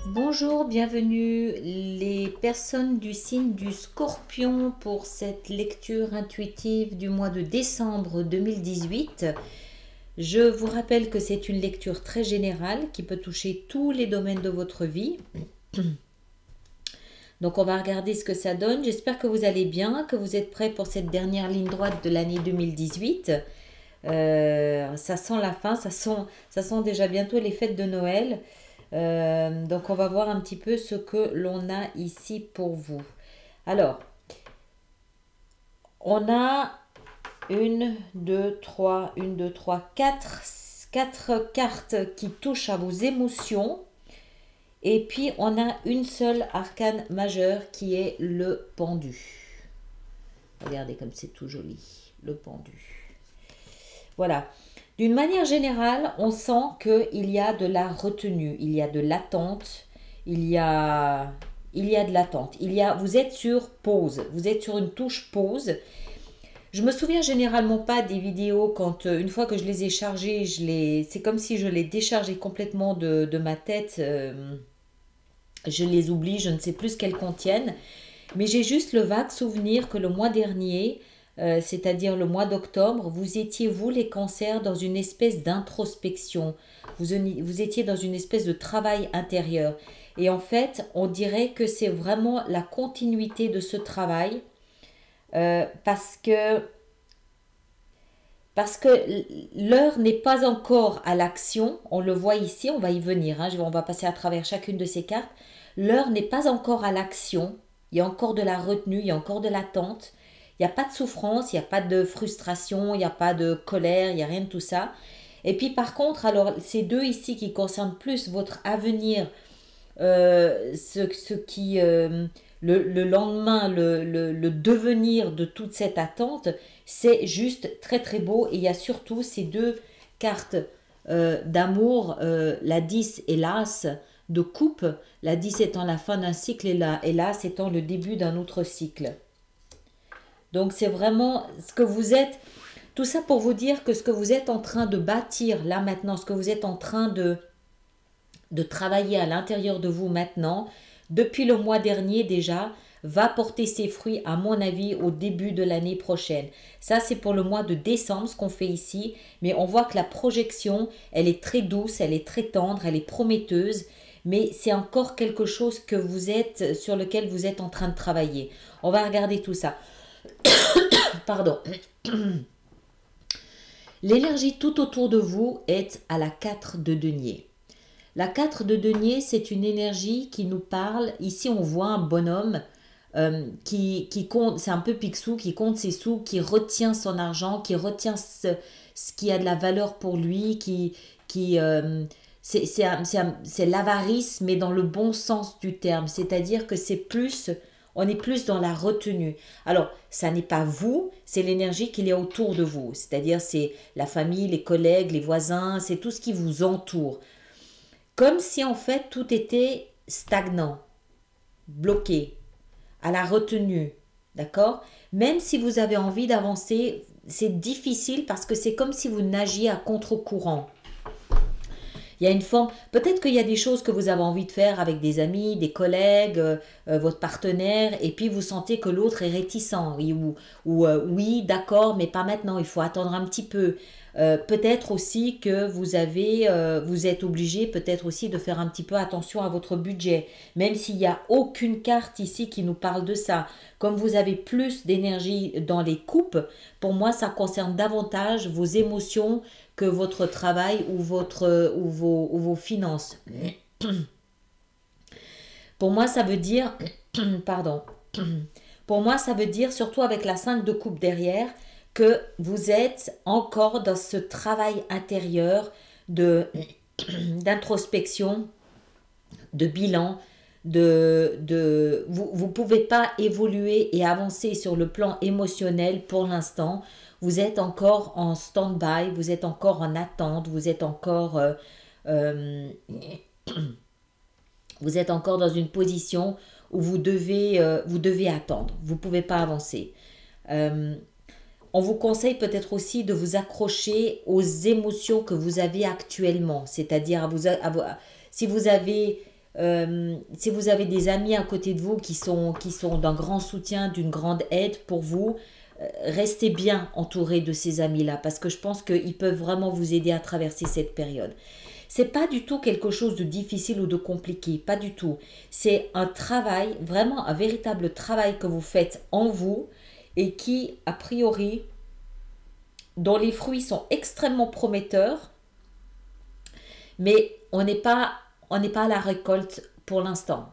Bonjour, bienvenue les personnes du signe du Scorpion pour cette lecture intuitive du mois de décembre 2018. Je vous rappelle que c'est une lecture très générale qui peut toucher tous les domaines de votre vie. Donc on va regarder ce que ça donne. J'espère que vous allez bien, que vous êtes prêts pour cette dernière ligne droite de l'année 2018. Ça sent la fin, ça sent déjà bientôt les fêtes de Noël. Donc on va voir un petit peu ce que l'on a ici pour vous. Alors, on a 4 cartes qui touchent à vos émotions. Et puis on a une seule arcane majeure qui est le pendu. Regardez comme c'est tout joli, le pendu. Voilà. D'une manière générale, on sent qu'il y a de la retenue, il y a de l'attente, il y a de l'attente. Vous êtes sur pause, vous êtes sur une touche pause. Je me souviens généralement pas des vidéos quand, une fois que je les ai chargées, c'est comme si je les déchargeais complètement de ma tête. Je les oublie, je ne sais plus ce qu'elles contiennent. Mais j'ai juste le vague souvenir que le mois dernier, c'est-à-dire le mois d'octobre, vous étiez, vous les cancers, dans une espèce d'introspection. Vous étiez dans une espèce de travail intérieur. Et en fait, on dirait que c'est vraiment la continuité de ce travail parce que l'heure n'est pas encore à l'action. On le voit ici, on va y venir. On va passer à travers chacune de ces cartes. L'heure n'est pas encore à l'action. Il y a encore de la retenue, il y a encore de l'attente. Il n'y a pas de souffrance, il n'y a pas de frustration, il n'y a pas de colère, il n'y a rien de tout ça. Et puis par contre, alors ces deux ici qui concernent plus votre avenir, le lendemain, le devenir de toute cette attente, c'est juste très très beau. Et il y a surtout ces deux cartes d'amour, la 10 et l'As de coupe, la 10 étant la fin d'un cycle et l'As étant le début d'un autre cycle. Donc c'est vraiment ce que vous êtes, tout ça pour vous dire que ce que vous êtes en train de bâtir là maintenant, ce que vous êtes en train de travailler à l'intérieur de vous maintenant, depuis le mois dernier déjà, va porter ses fruits à mon avis au début de l'année prochaine. Ça c'est pour le mois de décembre ce qu'on fait ici, mais on voit que la projection, elle est très douce, elle est très tendre, elle est prometteuse, mais c'est encore quelque chose que sur lequel vous êtes en train de travailler. On va regarder tout ça. Pardon. L'énergie tout autour de vous est à la 4 de denier. La 4 de denier, c'est une énergie qui nous parle. Ici, on voit un bonhomme qui compte, c'est un peu Picsou, qui compte ses sous, qui retient son argent, qui retient ce qui a de la valeur pour lui, c'est l'avarice, mais dans le bon sens du terme. C'est-à-dire que on est plus dans la retenue. Alors, ça n'est pas vous, c'est l'énergie qu'il y a autour de vous. C'est-à-dire, c'est la famille, les collègues, les voisins, c'est tout ce qui vous entoure. Comme si, en fait, tout était stagnant, bloqué, à la retenue. D'accord? Même si vous avez envie d'avancer, c'est difficile parce que c'est comme si vous nagiez à contre-courant. Il y a une forme, peut-être qu'il y a des choses que vous avez envie de faire avec des amis, des collègues, votre partenaire, et puis vous sentez que l'autre est réticent, oui, d'accord, mais pas maintenant, il faut attendre un petit peu. Peut-être aussi que vous êtes obligé peut-être aussi de faire un petit peu attention à votre budget, même s'il n'y a aucune carte ici qui nous parle de ça. Comme vous avez plus d'énergie dans les coupes, pour moi, ça concerne davantage vos émotions que votre travail ou vos finances. Pour moi, ça veut dire, pardon, pour moi, ça veut dire, surtout avec la 5 de coupe derrière, que vous êtes encore dans ce travail intérieur d'introspection, de bilan, vous ne pouvez pas évoluer et avancer sur le plan émotionnel pour l'instant. Vous êtes encore en stand-by, vous êtes encore en attente, vous êtes encore Vous êtes encore dans une position où vous devez attendre. Vous ne pouvez pas avancer. On vous conseille peut-être aussi de vous accrocher aux émotions que vous avez actuellement. C'est-à-dire si vous avez des amis à côté de vous qui sont d'un grand soutien, d'une grande aide pour vous, restez bien entouré de ces amis-là parce que je pense qu'ils peuvent vraiment vous aider à traverser cette période. C'est pas du tout quelque chose de difficile ou de compliqué, pas du tout. C'est un travail, vraiment un véritable travail que vous faites en vous et qui, a priori, dont les fruits sont extrêmement prometteurs, mais on n'est pas à la récolte pour l'instant.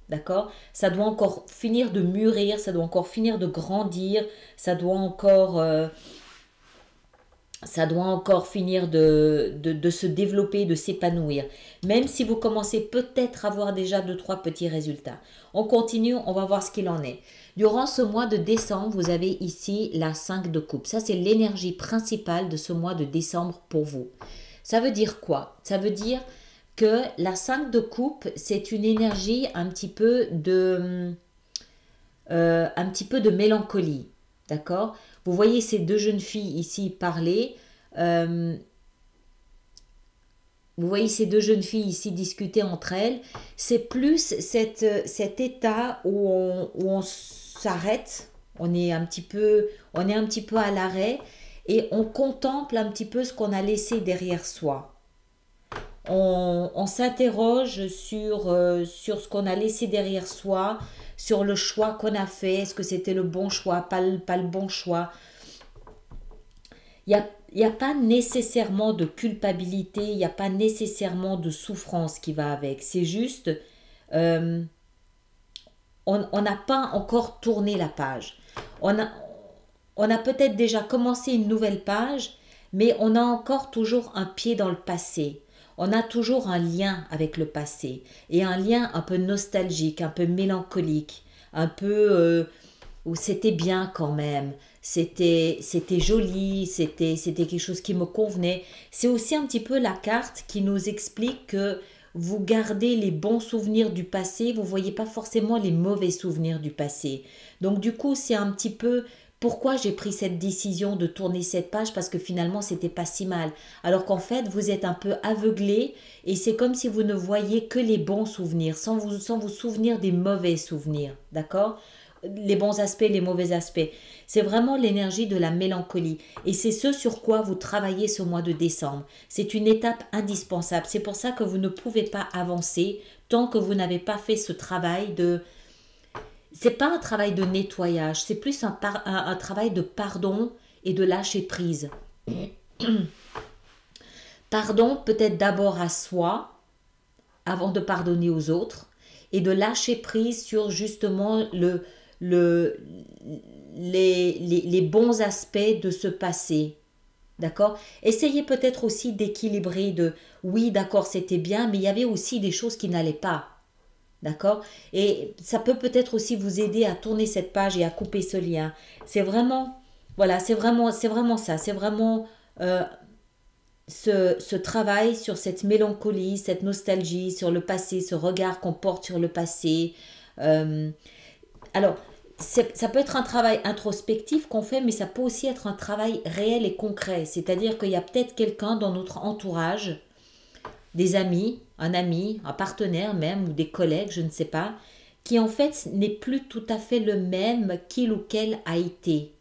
D'accord? Ça doit encore finir de mûrir, ça doit encore finir de grandir, ça doit encore finir de se développer, de s'épanouir. Même si vous commencez peut-être à voir déjà 2-3 petits résultats. On continue, on va voir ce qu'il en est. Durant ce mois de décembre, vous avez ici la 5 de coupe. Ça, c'est l'énergie principale de ce mois de décembre pour vous. Ça veut dire quoi? Ça veut dire que la 5 de coupe, c'est une énergie un petit peu de mélancolie. D'accord? Vous voyez ces deux jeunes filles ici parler. Vous voyez ces deux jeunes filles ici discuter entre elles. C'est plus cet état où on s'arrête. On est un petit peu à l'arrêt et on contemple un petit peu ce qu'on a laissé derrière soi. On s'interroge sur ce qu'on a laissé derrière soi, sur le choix qu'on a fait, est-ce que c'était le bon choix, pas le bon choix. Il n'y a pas nécessairement de culpabilité, il n'y a pas nécessairement de souffrance qui va avec. C'est juste, on n'a pas encore tourné la page. On a peut-être déjà commencé une nouvelle page, mais on a encore toujours un pied dans le passé. On a toujours un lien avec le passé et un lien un peu nostalgique, un peu mélancolique, un peu où c'était bien quand même, c'était joli, c'était quelque chose qui me convenait. C'est aussi un petit peu la carte qui nous explique que vous gardez les bons souvenirs du passé, vous voyez pas forcément les mauvais souvenirs du passé. Donc du coup, c'est un petit peu pourquoi j'ai pris cette décision de tourner cette page parce que finalement c'était pas si mal. Alors qu'en fait vous êtes un peu aveuglé et c'est comme si vous ne voyez que les bons souvenirs sans vous souvenir des mauvais souvenirs. D'accord? Les bons aspects, les mauvais aspects. C'est vraiment l'énergie de la mélancolie. Et c'est ce sur quoi vous travaillez ce mois de décembre. C'est une étape indispensable. C'est pour ça que vous ne pouvez pas avancer tant que vous n'avez pas fait ce travail de... C'est pas un travail de nettoyage, c'est plus un travail de pardon et de lâcher prise. Pardon peut-être d'abord à soi, avant de pardonner aux autres, et de lâcher prise sur justement les bons aspects de ce passé. D'accord? Essayez peut-être aussi d'équilibrer oui, d'accord, c'était bien, mais il y avait aussi des choses qui n'allaient pas. D'accord? Et ça peut peut-être aussi vous aider à tourner cette page et à couper ce lien. C'est vraiment, voilà, c'est vraiment ça. C'est vraiment ce travail sur cette mélancolie, cette nostalgie, sur le passé, ce regard qu'on porte sur le passé. Alors, ça peut être un travail introspectif qu'on fait, mais ça peut aussi être un travail réel et concret. C'est-à-dire qu'il y a peut-être quelqu'un dans notre entourage, des amis, un partenaire même, ou des collègues, je ne sais pas, qui en fait n'est plus tout à fait le même qu'il ou qu'elle a été.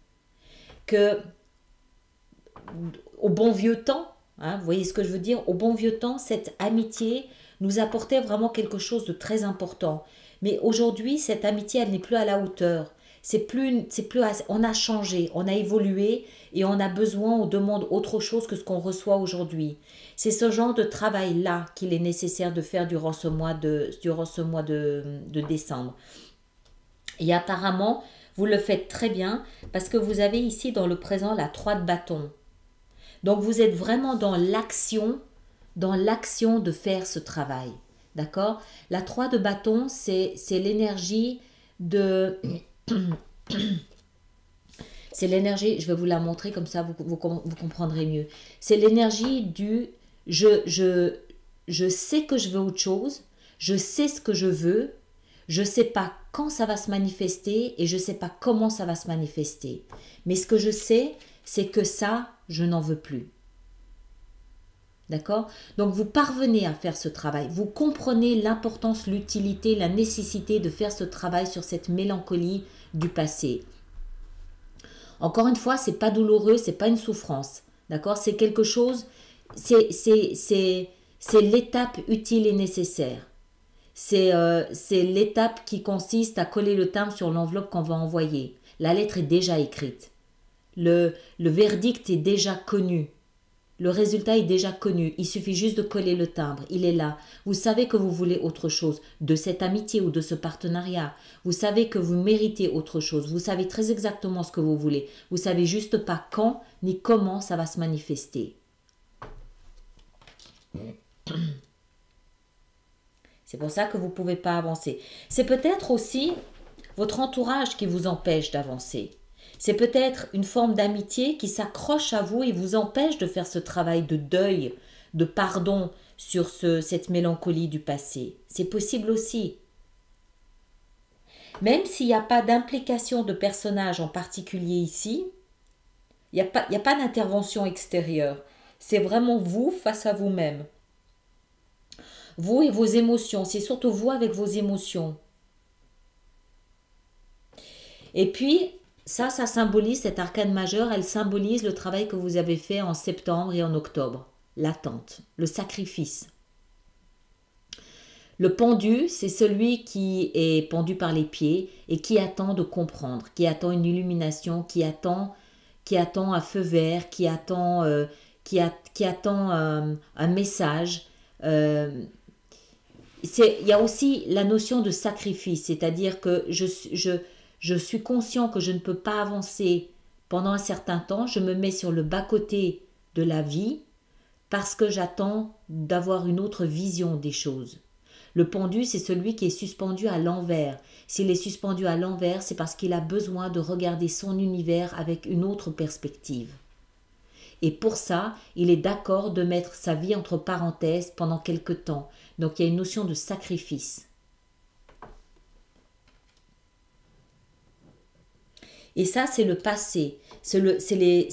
Que au bon vieux temps, hein, vous voyez ce que je veux dire, au bon vieux temps, cette amitié nous apportait vraiment quelque chose de très important. Mais aujourd'hui, cette amitié, elle n'est plus à la hauteur. On a changé, on a évolué et on a besoin, on demande autre chose que ce qu'on reçoit aujourd'hui. C'est ce genre de travail-là qu'il est nécessaire de faire durant ce mois de décembre. Et apparemment, vous le faites très bien parce que vous avez ici dans le présent la 3 de bâton. Donc vous êtes vraiment dans l'action de faire ce travail. D'accord? La 3 de bâton, c'est l'énergie de... C'est l'énergie, je vais vous la montrer comme ça vous comprendrez mieux. C'est l'énergie du je sais que je veux autre chose, Je sais ce que je veux, je ne sais pas quand ça va se manifester et je ne sais pas comment ça va se manifester. Mais ce que je sais, c'est que ça, je n'en veux plus. D'accord? Donc vous parvenez à faire ce travail. Vous comprenez l'importance, l'utilité, la nécessité de faire ce travail sur cette mélancolie du passé. Encore une fois, c'est pas douloureux, c'est pas une souffrance. D'accord? C'est quelque chose, c'est l'étape utile et nécessaire. C'est l'étape qui consiste à coller le timbre sur l'enveloppe qu'on va envoyer. La lettre est déjà écrite. Le verdict est déjà connu. Le résultat est déjà connu. Il suffit juste de coller le timbre. Il est là. Vous savez que vous voulez autre chose de cette amitié ou de ce partenariat. Vous savez que vous méritez autre chose. Vous savez très exactement ce que vous voulez. Vous savez juste pas quand ni comment ça va se manifester. C'est pour ça que vous ne pouvez pas avancer. C'est peut-être aussi votre entourage qui vous empêche d'avancer. C'est peut-être une forme d'amitié qui s'accroche à vous et vous empêche de faire ce travail de deuil, de pardon sur cette mélancolie du passé. C'est possible aussi. Même s'il n'y a pas d'implication de personnage en particulier ici, il n'y a pas d'intervention extérieure. C'est vraiment vous face à vous-même. Vous et vos émotions. C'est surtout vous avec vos émotions. Et puis, ça symbolise, cette arcane majeure, elle symbolise le travail que vous avez fait en septembre et en octobre. L'attente, le sacrifice. Le pendu, c'est celui qui est pendu par les pieds et qui attend de comprendre, qui attend une illumination, qui attend un feu vert, qui attend un message. Il y a aussi la notion de sacrifice, c'est-à-dire que je suis conscient que je ne peux pas avancer pendant un certain temps, je me mets sur le bas-côté de la vie parce que j'attends d'avoir une autre vision des choses. Le pendu, c'est celui qui est suspendu à l'envers. S'il est suspendu à l'envers, c'est parce qu'il a besoin de regarder son univers avec une autre perspective. Et pour ça, il est d'accord de mettre sa vie entre parenthèses pendant quelque temps. Donc il y a une notion de sacrifice. Et ça, c'est le passé, c'est les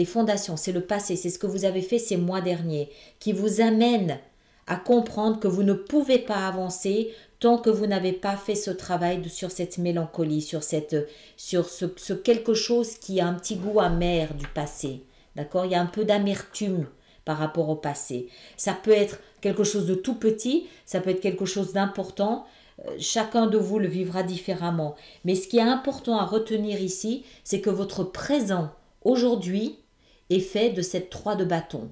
fondations, c'est le passé, c'est ce que vous avez fait ces mois derniers, qui vous amène à comprendre que vous ne pouvez pas avancer tant que vous n'avez pas fait ce travail sur cette mélancolie, sur ce quelque chose qui a un petit goût amer du passé. D'accord? Il y a un peu d'amertume par rapport au passé. Ça peut être quelque chose de tout petit, ça peut être quelque chose d'important. Chacun de vous le vivra différemment. Mais ce qui est important à retenir ici, c'est que votre présent aujourd'hui est fait de cette 3 de bâton.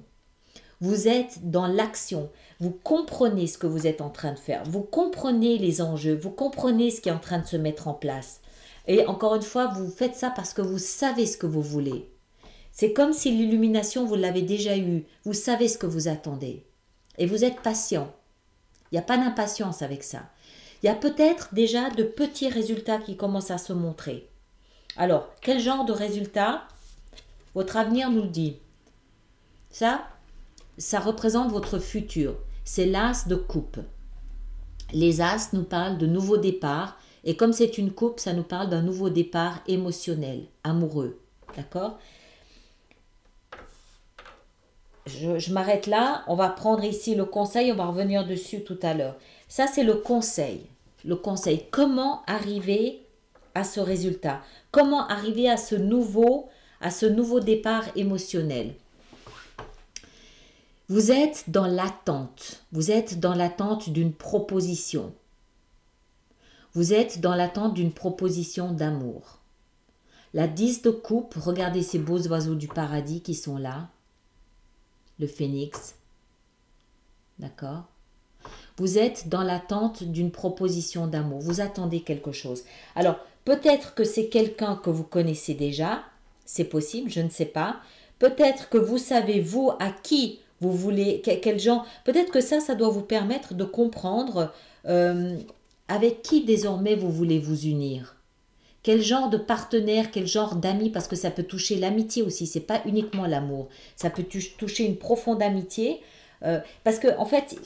Vous êtes dans l'action. Vous comprenez ce que vous êtes en train de faire. Vous comprenez les enjeux. Vous comprenez ce qui est en train de se mettre en place. Et encore une fois, vous faites ça parce que vous savez ce que vous voulez. C'est comme si l'illumination, vous l'avez déjà eue. Vous savez ce que vous attendez. Et vous êtes patient. Il n'y a pas d'impatience avec ça. Il y a peut-être déjà de petits résultats qui commencent à se montrer. Alors, quel genre de résultats? Votre avenir nous le dit. Ça représente votre futur. C'est l'as de coupe. Les as nous parlent de nouveaux départs. Et comme c'est une coupe, ça nous parle d'un nouveau départ émotionnel, amoureux. D'accord? Je m'arrête là. On va prendre ici le conseil. On va revenir dessus tout à l'heure. Ça, c'est le conseil. Le conseil. Comment arriver à ce résultat? Comment arriver à ce nouveau départ émotionnel? Vous êtes dans l'attente. Vous êtes dans l'attente d'une proposition. Vous êtes dans l'attente d'une proposition d'amour. La 10 de coupe, regardez ces beaux oiseaux du paradis qui sont là. Le phénix. D'accord? Vous êtes dans l'attente d'une proposition d'amour. Vous attendez quelque chose. Alors, peut-être que c'est quelqu'un que vous connaissez déjà. C'est possible, je ne sais pas. Peut-être que vous savez, vous, à qui vous voulez, quel genre. Peut-être que ça doit vous permettre de comprendre avec qui désormais vous voulez vous unir. Quel genre de partenaire, quel genre d'amis, parce que ça peut toucher l'amitié aussi, c'est pas uniquement l'amour. Ça peut toucher une profonde amitié, parce que en fait,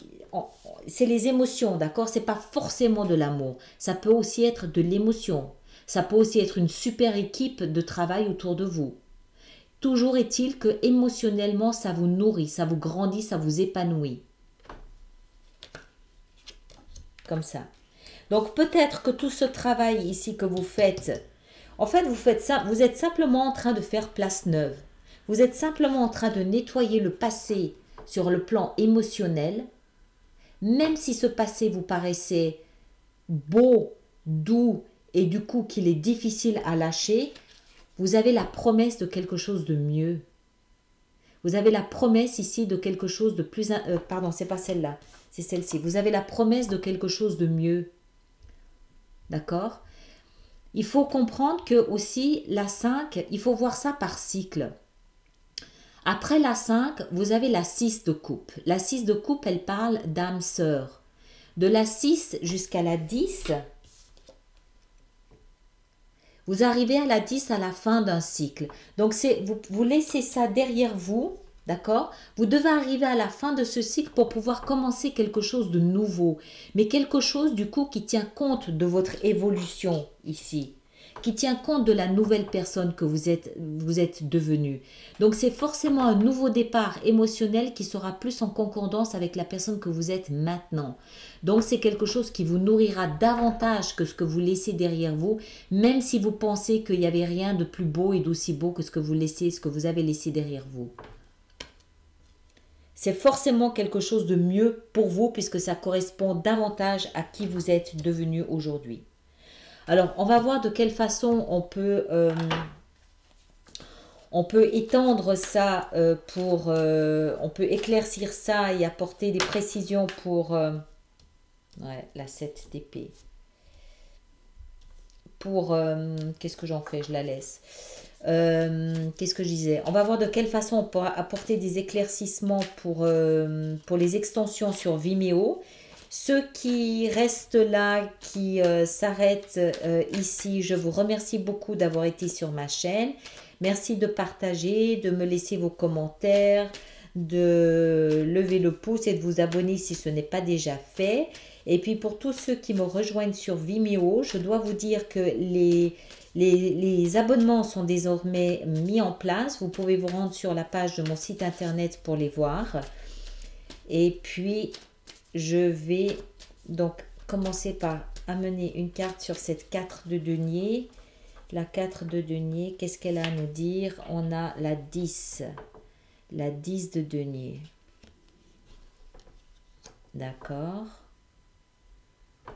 c'est les émotions, d'accord? C'est pas forcément de l'amour. Ça peut aussi être de l'émotion. Ça peut aussi être une super équipe de travail autour de vous. Toujours est-il que émotionnellement, ça vous nourrit, ça vous grandit, ça vous épanouit. Comme ça. Donc peut-être que tout ce travail ici que vous faites, en fait vous faites ça, vous êtes simplement en train de faire place neuve. Vous êtes simplement en train de nettoyer le passé sur le plan émotionnel, même si ce passé vous paraissait beau, doux et du coup qu'il est difficile à lâcher, vous avez la promesse de quelque chose de mieux. Vous avez la promesse ici de quelque chose de plus... pardon, c'est pas celle-là, c'est celle-ci. Vous avez la promesse de quelque chose de mieux. D'accord? Il faut comprendre que aussi la 5, il faut voir ça par cycle. Après la 5, vous avez la 6 de coupe. La 6 de coupe, elle parle d'âme sœur. De la 6 jusqu'à la 10, vous arrivez à la 10 à la fin d'un cycle. Donc, vous laissez ça derrière vous, d'accord? Vous devez arriver à la fin de ce cycle pour pouvoir commencer quelque chose de nouveau. Mais quelque chose, du coup, qui tient compte de votre évolution ici. Qui tient compte de la nouvelle personne que vous êtes devenu. Donc, c'est forcément un nouveau départ émotionnel qui sera plus en concordance avec la personne que vous êtes maintenant. Donc, c'est quelque chose qui vous nourrira davantage que ce que vous laissez derrière vous, même si vous pensez qu'il n'y avait rien de plus beau et d'aussi beau que ce que vous avez laissé derrière vous. C'est forcément quelque chose de mieux pour vous puisque ça correspond davantage à qui vous êtes devenu aujourd'hui. Alors, on va voir de quelle façon on peut étendre ça on peut éclaircir ça et apporter des précisions pour la 7 d'épée. Pour, qu'est-ce que j'en fais? Je la laisse. Qu'est-ce que je disais? On va voir de quelle façon on peut apporter des éclaircissements pour les extensions sur Vimeo. Ceux qui restent là, qui s'arrêtent ici, je vous remercie beaucoup d'avoir été sur ma chaîne. Merci de partager, de me laisser vos commentaires, de lever le pouce et de vous abonner si ce n'est pas déjà fait. Et puis pour tous ceux qui me rejoignent sur Vimeo, je dois vous dire que les abonnements sont désormais mis en place. Vous pouvez vous rendre sur la page de mon site internet pour les voir. Et puis, je vais donc commencer par amener une carte sur cette 4 de denier. La 4 de denier, qu'est-ce qu'elle a à nous dire? On a la 10. La 10 de denier. D'accord.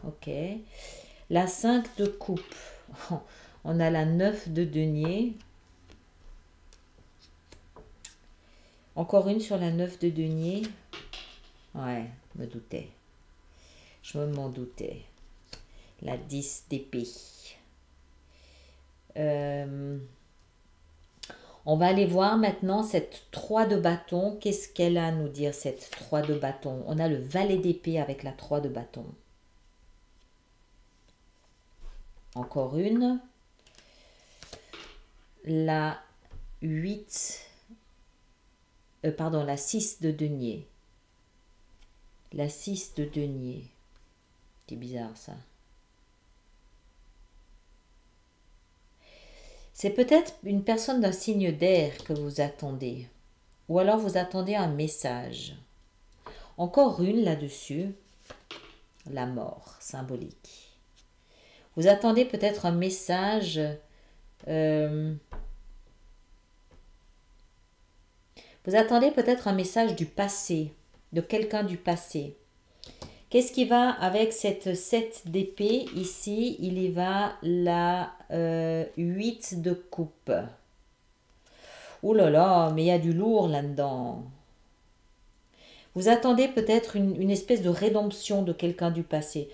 Ok. La 5 de coupe. On a la 9 de denier. Encore une sur la 9 de denier. Ouais, me doutais. Je m'en doutais. La 10 d'épée. On va aller voir maintenant cette 3 de bâton. Qu'est-ce qu'elle a à nous dire, cette 3 de bâton? On a le valet d'épée avec la 3 de bâton. Encore une. La 8. Pardon, la 6 de denier. La 6 de denier. C'est bizarre ça. C'est peut-être une personne d'un signe d'air que vous attendez. Ou alors vous attendez un message. Encore une là-dessus. La mort symbolique. Vous attendez peut-être un message. Vous attendez peut-être un message du passé. De quelqu'un du passé. Qu'est-ce qui va avec cette 7 d'épée? Ici, il y va la 8 de coupe. Ouh là là, mais il y a du lourd là-dedans. Vous attendez peut-être une espèce de rédemption de quelqu'un du passé.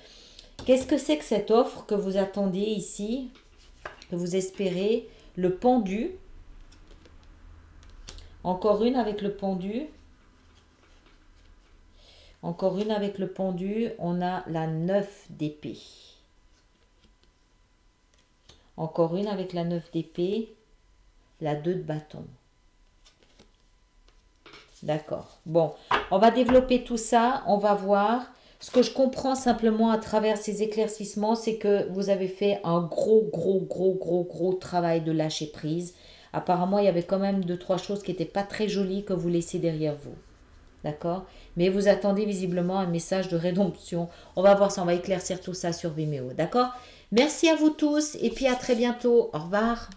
Qu'est-ce que c'est que cette offre que vous attendiez ici? Que vous espérez? Le pendu. Encore une avec le pendu. Encore une avec le pendu, on a la 9 d'épée. Encore une avec la 9 d'épée, la 2 de bâton. D'accord. Bon, on va développer tout ça, on va voir. Ce que je comprends simplement à travers ces éclaircissements, c'est que vous avez fait un gros travail de lâcher prise. Apparemment, il y avait quand même deux, trois choses qui n'étaient pas très jolies que vous laissez derrière vous. D'accord? Mais vous attendez visiblement un message de rédemption. On va voir ça, on va éclaircir tout ça sur Vimeo. D'accord? Merci à vous tous et puis à très bientôt. Au revoir.